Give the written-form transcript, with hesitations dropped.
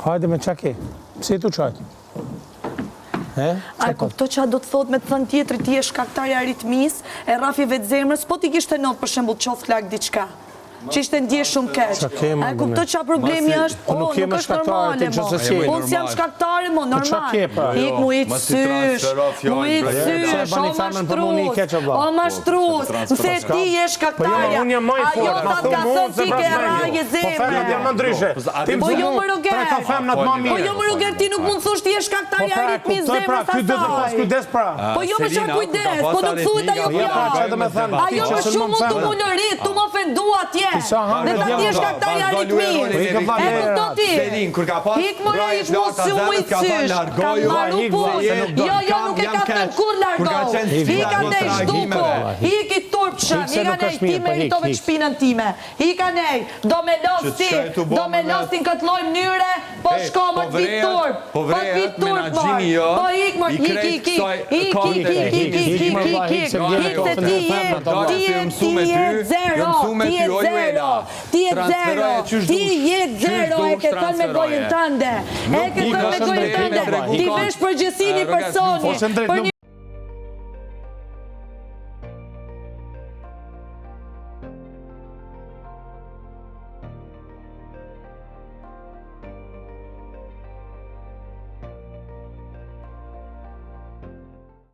Hajde me qa ke? Pse tu qajt? A kupto që a do të thot me të thënë tjetëri ti e shkaktarja aritmis, e rrafjeve të zemrës, po ti kishte not për shembull qoft lak diçka. Që ishte ndje shumë keq. A kupto që a problemi është, nuk është normale, mo. Unë s'jam shkaktare, mo, normal. Ik mu i të sysh, o ma shtrus, mëse ti je shkaktarja. Ajo ta t'ka thënë ti ke raje zemre. Po jo më roger, ti nuk mund thosh ti je shkaktarja aritmi zemrës asaj. Po jo më qa kujdes, po nuk thuhet ajo fjalë. Ajo më shumë mund të më lërit, të më ofendua atje. Dhe ta ti është shkaktarja aritmin. E kupto ti. Hik më si u i cysh. Ka marru punë. Jo, nuk e ka thënë kur largohu. Hik anej shduko. Hik i turpshëm. Hik anej ti meritove shpinën time. Hik anej. Do me losin këtë lloj mënyre, po shko më të vit turp. Po të vit turp më. Po hik më, hik. Hik se ti je zero. Ti je zero, e ke thënë me gojën tënde. Ti vesh përgjësini personi.